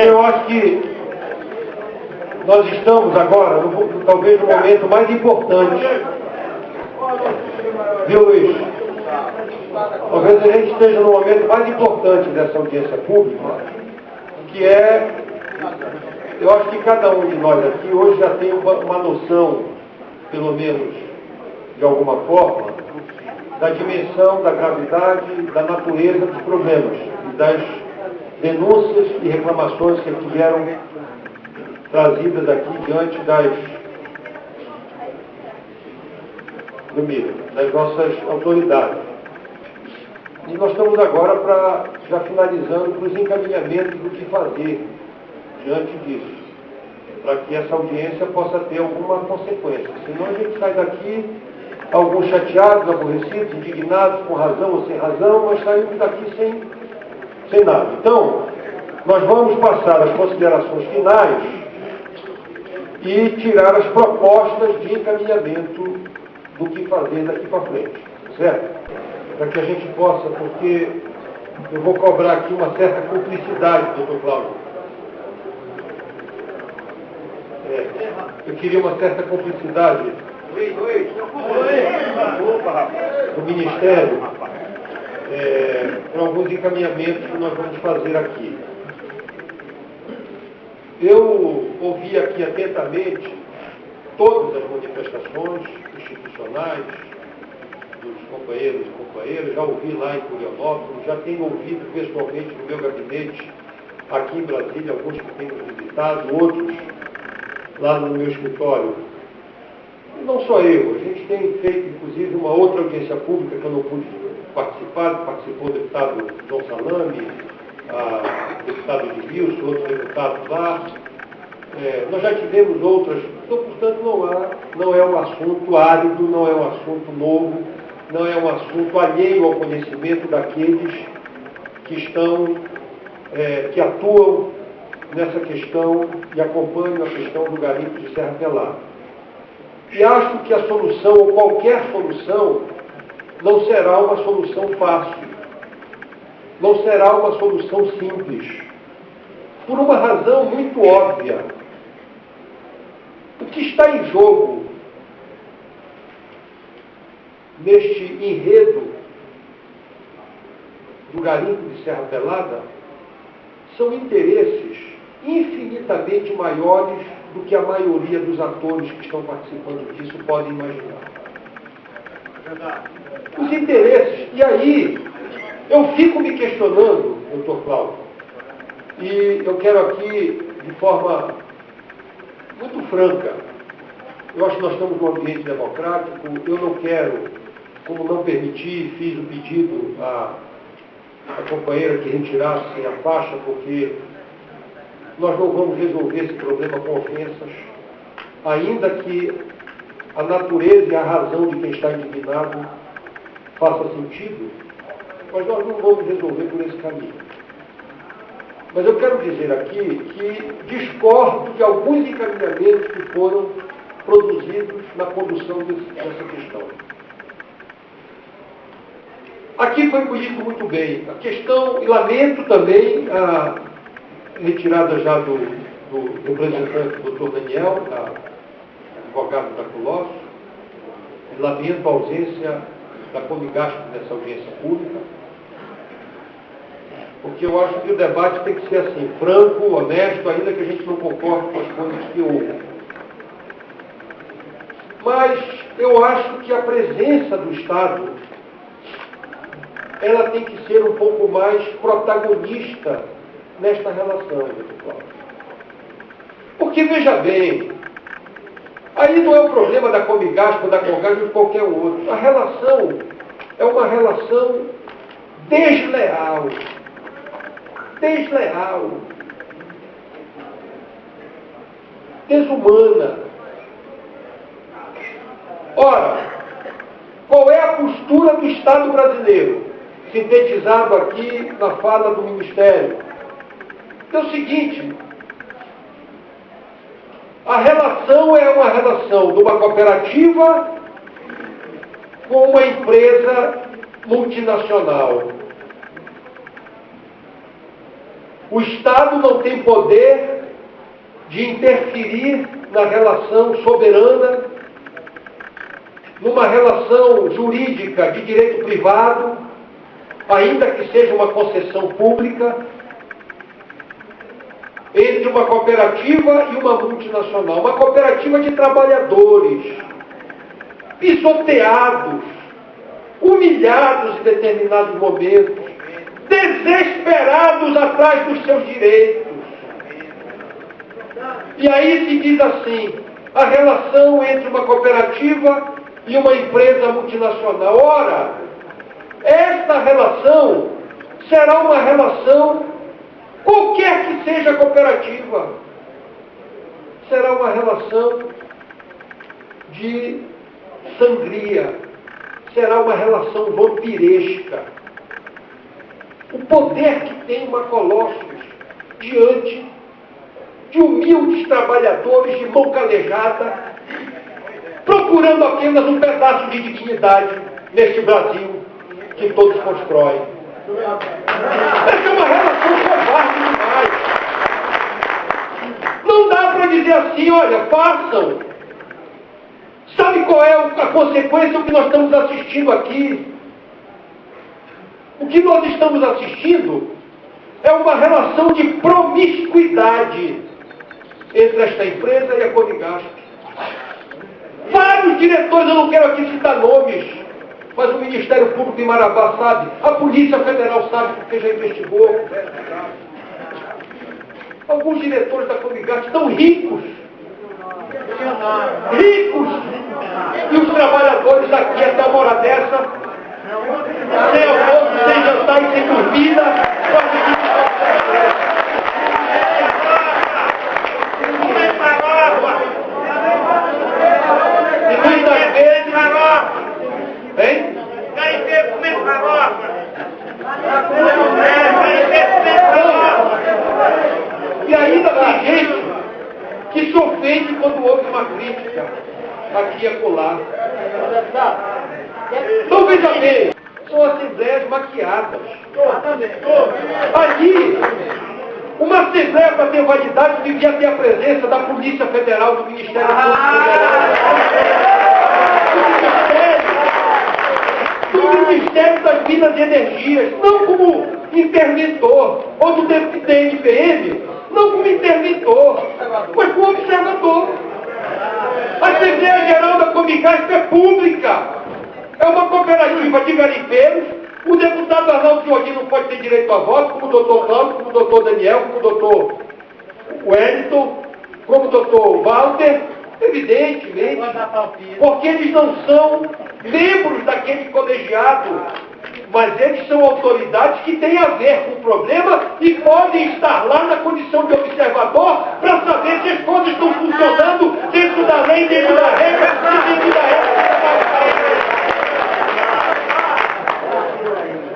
Eu acho que nós estamos agora, talvez no momento mais importante. Viu, Luiz? Talvez a gente esteja no momento mais importante dessa audiência pública, que é, eu acho que cada um de nós aqui hoje já tem uma noção, pelo menos de alguma forma, da dimensão, da gravidade, da natureza dos problemas, e das denúncias e reclamações que tiveram trazidas aqui diante das nossas autoridades. E nós estamos agora já finalizando para os encaminhamentos do que fazer diante disso, para que essa audiência possa ter alguma consequência. Senão a gente sai daqui, alguns chateados, aborrecidos, indignados, com razão ou sem razão, mas saímos daqui sem nada. Então, nós vamos passar as considerações finais e tirar as propostas de encaminhamento do que fazer daqui para frente, certo? Para que a gente possa, porque eu vou cobrar aqui uma certa cumplicidade, doutor Cláudio. Eu queria uma certa cumplicidade do Ministério para alguns encaminhamentos que nós vamos fazer aqui. Eu ouvi aqui atentamente todas as manifestações institucionais dos companheiros e companheiras, já ouvi lá em Curionópolis, já tenho ouvido pessoalmente no meu gabinete aqui em Brasília, alguns que têm nos visitado, outros lá no meu escritório. E não só eu, a gente tem feito inclusive uma outra audiência pública que eu não pude participar, participou o deputado João Salame, o deputado Edmilson, outros deputados lá. Nós já tivemos outras, então, portanto, não é um assunto árido, não é um assunto novo, não é um assunto alheio ao conhecimento daqueles que que atuam nessa questão e acompanham a questão do garimpo de Serra Pelada. E acho que a solução, ou qualquer solução, não será uma solução fácil, não será uma solução simples, por uma razão muito óbvia. O que está em jogo neste enredo do garimpo de Serra Pelada são interesses infinitamente maiores do que a maioria dos atores que estão participando disso podem imaginar. Os interesses, e aí eu fico me questionando, doutor Cláudio, e eu quero aqui, de forma muito franca, eu acho que nós estamos num ambiente democrático, eu não quero, como não permiti, fiz o pedido à companheira que retirasse a faixa, porque nós não vamos resolver esse problema com ofensas, ainda que a natureza e a razão de quem está indignado faça sentido, mas nós não vamos resolver por esse caminho. Mas eu quero dizer aqui que discordo de alguns encaminhamentos que foram produzidos na condução dessa questão. Aqui foi dito muito bem a questão, e lamento também a retirada já do representante do Dr. Daniel, advogado da Colossus, e lamento a ausência da Comigasp nessa audiência pública, porque eu acho que o debate tem que ser assim, franco, honesto, ainda que a gente não concorde com as coisas que houve. Mas eu acho que a presença do Estado, ela tem que ser um pouco mais protagonista nesta relação, doutor Cláudio. Porque, veja bem, aí não é o problema da Comigasp ou da Colgasp ou de qualquer outro. A relação é uma relação desleal, desumana. Ora, qual é a postura do Estado brasileiro? Sintetizado aqui na fala do Ministério. É o seguinte, a relação é uma relação de uma cooperativa com uma empresa multinacional. O Estado não tem poder de interferir na relação soberana, numa relação jurídica de direito privado, ainda que seja uma concessão pública, entre uma cooperativa e uma multinacional. Uma cooperativa de trabalhadores, pisoteados, humilhados em determinados momentos, desesperados atrás dos seus direitos. E aí se diz assim, a relação entre uma cooperativa e uma empresa multinacional. Ora, esta relação será uma relação, qualquer que seja a cooperativa, será uma relação de sangria, será uma relação vampiresca. O poder que tem uma Colossus diante de humildes trabalhadores de mão calejada, procurando apenas um pedaço de dignidade neste Brasil que todos constroem. Essa é uma relação covarde demais. Não dá para dizer assim, olha, façam. Sabe qual é a consequência do que nós estamos assistindo aqui? O que nós estamos assistindo é uma relação de promiscuidade entre esta empresa e a Conigasp. Vários diretores, eu não quero aqui citar nomes, mas o Ministério Público de Marabá sabe, a Polícia Federal sabe porque já investigou. Alguns diretores da Conigasp estão ricos. Ricos! E os trabalhadores aqui até a hora dessa, sem almoço, sem jantar e sem dormida, e muitas vezes, hein? E ainda tem gente que se ofende quando ouve uma crítica aqui e acolá. Então veja bem, são assembleias maquiadas. Ali, uma assembleia para ter validade devia ter a presença da Polícia Federal, do Ministério Público Federal, do Ministério das Minas e Energias, não como interventor, ou do DNPM, não como interventor, mas como observador. A Assembleia Geral da Conigasp é pública. É uma cooperativa de garimpeiros. O deputado Arnaldo Jordi não pode ter direito a voto, como o doutor Ramos, como o doutor Daniel, como o doutor Wellington, como o doutor Walter, evidentemente, porque eles não são membros daquele colegiado, mas eles são autoridades que têm a ver com o problema e podem estar lá na condição de observador para saber se as coisas estão funcionando dentro da lei, dentro da regra e dentro da ética.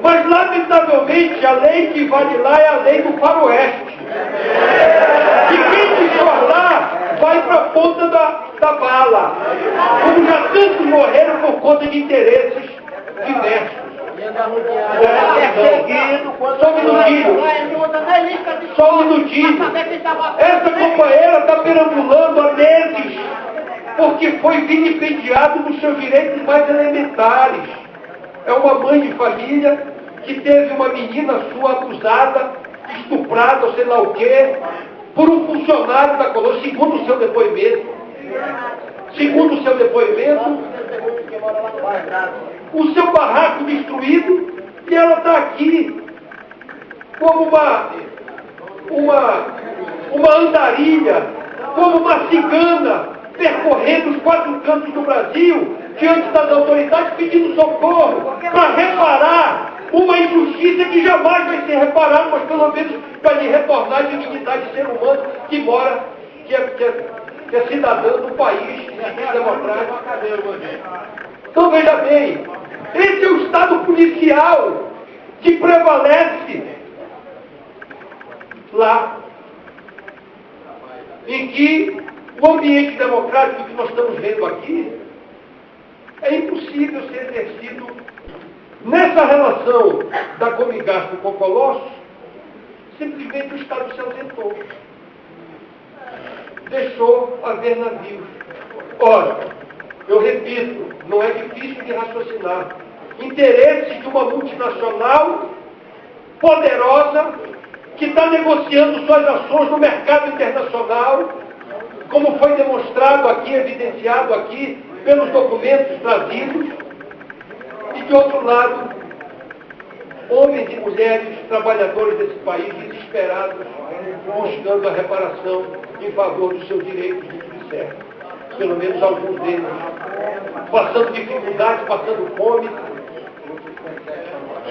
Mas, lamentavelmente, a lei que vale lá é a lei do faroeste. E quem for lá vai para a ponta da bala. Como já tantos morreram por conta de interesses diversos. Só um minutinho. Essa companheira está perambulando há meses porque foi vilipendiado nos seus direitos mais elementares. É uma mãe de família que teve uma menina sua abusada, estuprada, ou sei lá o quê, por um funcionário da colônia, segundo o seu depoimento. Segundo o seu depoimento, o seu barraco destruído, e ela está aqui como uma andarilha, como uma cigana, percorrendo os quatro cantos do Brasil, diante das autoridades, pedindo socorro para reparar uma injustiça que jamais vai ser reparada, mas pelo menos para lhe retornar a dignidade de ser humano que mora, que é cidadão do país democrático. Então veja bem, esse é o Estado policial que prevalece lá, em que o ambiente democrático que nós estamos vendo aqui é impossível ser exercido nessa relação da Conigasp com o Colossus Simplesmente o Estado se ausentou. Deixou haver navios. Ora, eu repito, não é difícil de raciocinar. Interesses de uma multinacional poderosa que está negociando suas ações no mercado internacional, como foi demonstrado aqui, evidenciado aqui pelos documentos trazidos, e de outro lado, homens e mulheres, trabalhadores desse país, desesperados, buscando a reparação em favor dos seus direitos de tudo certo. Pelo menos alguns deles, passando dificuldades, passando fome,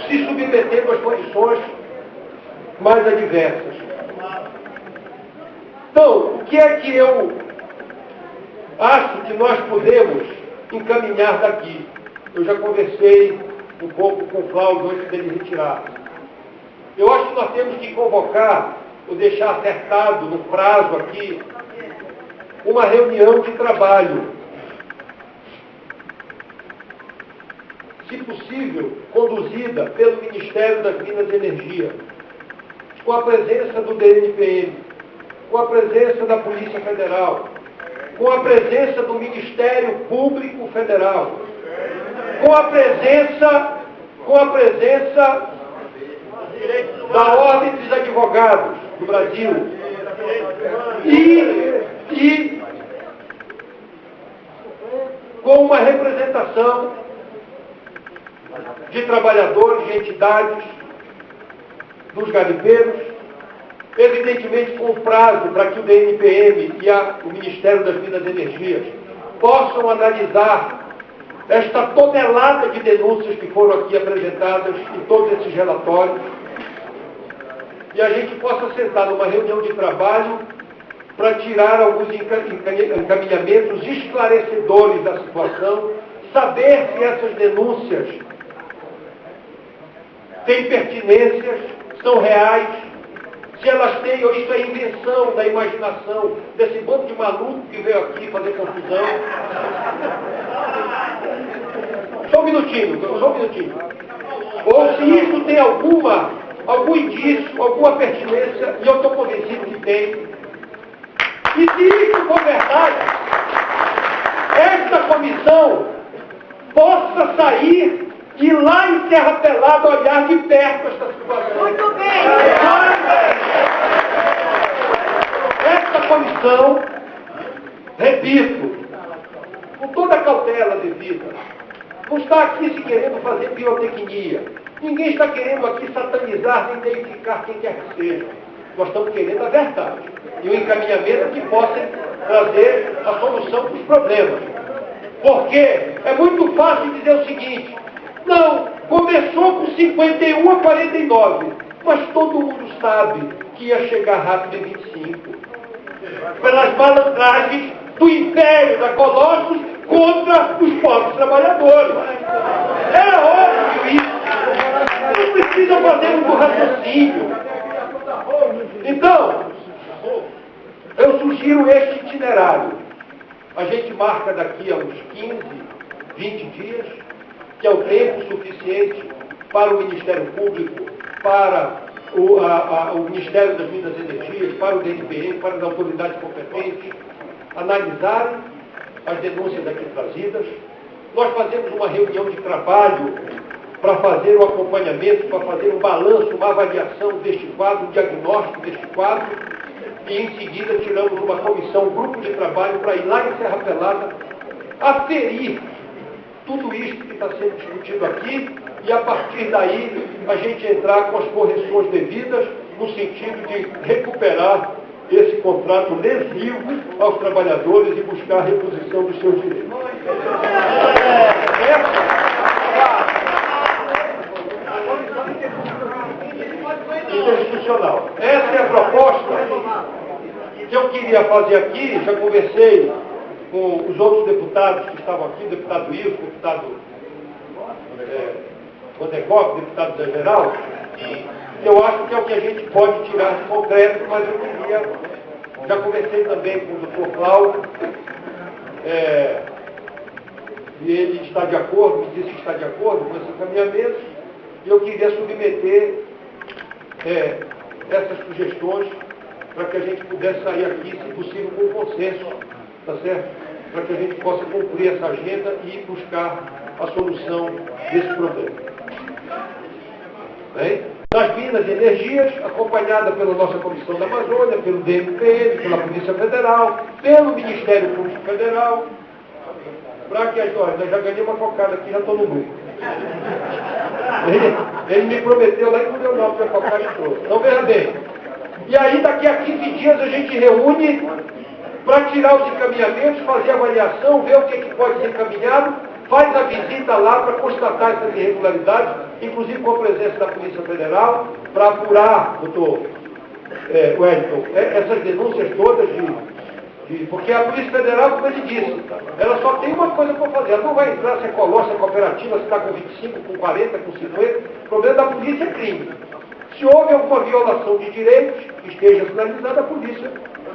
se submetendo às condições mais adversas. Então, o que é que eu acho que nós podemos encaminhar daqui? Eu já conversei um pouco com o Cláudio antes dele retirar. Eu acho que nós temos que convocar, ou deixar acertado no prazo aqui, uma reunião de trabalho. Se possível, conduzida pelo Ministério das Minas e Energia, com a presença do DNPM, com a presença da Polícia Federal, com a presença do Ministério Público Federal, com a presença da Ordem dos Advogados do Brasil e com uma representação de trabalhadores, de entidades, dos garimpeiros, evidentemente com prazo para que o DNPM e o Ministério das Minas e Energias possam analisar esta tonelada de denúncias que foram aqui apresentadas em todos esses relatórios, e a gente possa sentar numa reunião de trabalho para tirar alguns encaminhamentos esclarecedores da situação, saber se essas denúncias têm pertinências, são reais, se elas têm, ou isso é invenção da imaginação desse bando de maluco que veio aqui fazer confusão. Só um minutinho. Ou se isso tem algum indício, alguma pertinência, e eu estou convencido que tem. E se isso for verdade, esta comissão possa sair e ir lá em Serra Pelada olhar de perto esta situação. Muito bem! Esta comissão, repito, com toda a cautela devida, não está aqui se querendo fazer pirotecnia. Ninguém está querendo aqui satanizar nem deificar quem quer que seja. Nós estamos querendo a verdade e o encaminhamento que possa trazer a solução para os problemas. Porque é muito fácil dizer o seguinte: não, começou com 51 a 49, mas todo mundo sabe que ia chegar rápido em 25. Pelas malandragens do império da Colossus contra os pobres trabalhadores. É óbvio isso. Não precisa fazer um raciocínio. Então, eu sugiro este itinerário. A gente marca daqui a uns 15, 20 dias, que é o tempo suficiente para o Ministério Público, para o Ministério das Minas e Energias, para o DNPM, para as autoridades competentes, analisarem as denúncias aqui trazidas. Nós fazemos uma reunião de trabalho para fazer o acompanhamento, para fazer um balanço, uma avaliação deste quadro, um diagnóstico deste quadro, e em seguida tiramos uma comissão, um grupo de trabalho para ir lá em Serra Pelada aferir tudo isso que está sendo discutido aqui, e a partir daí a gente entrar com as correções devidas no sentido de recuperar esse contrato lesivo aos trabalhadores e buscar a reposição dos seus direitos. Interinstitucional. Essa é a proposta que eu queria fazer aqui. Já conversei com os outros deputados que estavam aqui, o deputado Wilson, o deputado Vandercock, o deputado Zé Geraldo, e eu acho que é o que a gente pode tirar de concreto, mas eu queria, já conversei também com o doutor Cláudio, e ele está de acordo, me disse que está de acordo com esse encaminhamento, e eu queria submeter essas sugestões para que a gente pudesse sair aqui, se possível, com consenso, tá certo? Para que a gente possa cumprir essa agenda e buscar a solução desse problema. Bem? Nas Minas e Energias, acompanhada pela nossa Comissão da Amazônia, pelo DMPM, pela Polícia Federal, pelo Ministério Público Federal, para que as nós já ganhei uma cocada aqui, já estou no grupo. Ele me prometeu lá em Curionópolis a cocada e trouxe. Então veja bem. E aí daqui a 15 dias a gente reúne para tirar os encaminhamentos, fazer a avaliação, ver o que pode ser encaminhado, faz a visita lá para constatar essas irregularidades, inclusive com a presença da Polícia Federal, para apurar, doutor Wellington, essas denúncias todas porque a Polícia Federal, como ele disse, ela só tem uma coisa para fazer, ela não vai entrar se é colónia, se é cooperativa, se está com 25, com 40, com 50, o problema da polícia é crime. Se houve alguma violação de direitos que esteja sinalizada, a Polícia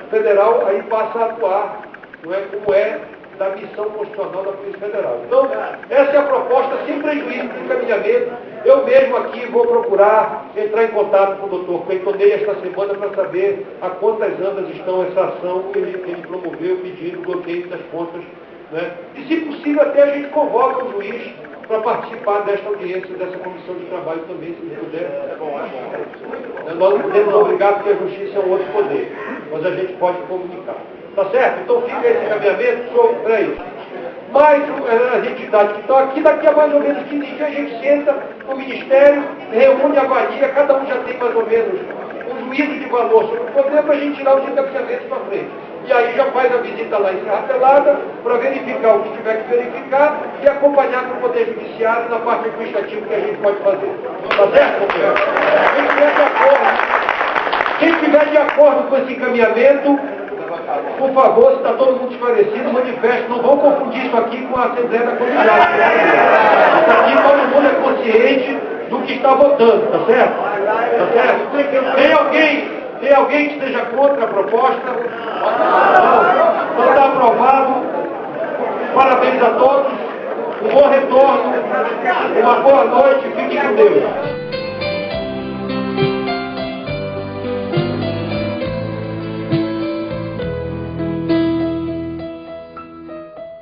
Federal aí passa a atuar, não é como é da missão constitucional da Polícia Federal. Então, essa é a proposta, sem prejuízo do encaminhamento. Eu mesmo aqui vou procurar entrar em contato com o doutor Cleitonei esta semana para saber a quantas andas estão essa ação que ele promoveu pedindo o bloqueio das contas. Né? E, se possível, até a gente convoca o juiz para participar desta audiência, dessa comissão de trabalho também, se puder. Nós não podemos obrigar, porque a justiça é um outro poder, mas a gente pode comunicar. Tá certo? Então fica esse encaminhamento para isso. Mas as entidades que estão aqui, daqui a mais ou menos 15 dias a gente senta no Ministério, reúne, avalia, cada um já tem mais ou menos um juízo de valor sobre o problema para a gente tirar os encaminhamentos para frente. E aí já faz a visita lá em Serra Pelada para verificar o que tiver que verificar e acompanhar com o Poder Judiciário na parte administrativa que a gente pode fazer. Tá certo, companheiro? Quem tiver de acordo com esse encaminhamento, por favor, se está todo mundo esclarecido, manifeste. Não vão confundir isso aqui com a Assembleia da Comunidade. Isso aqui todo mundo é consciente do que está votando, tá certo? Tá certo? Tem alguém que esteja contra a proposta? Não está aprovado. Parabéns a todos. Um bom retorno. Uma boa noite. Fiquem com Deus.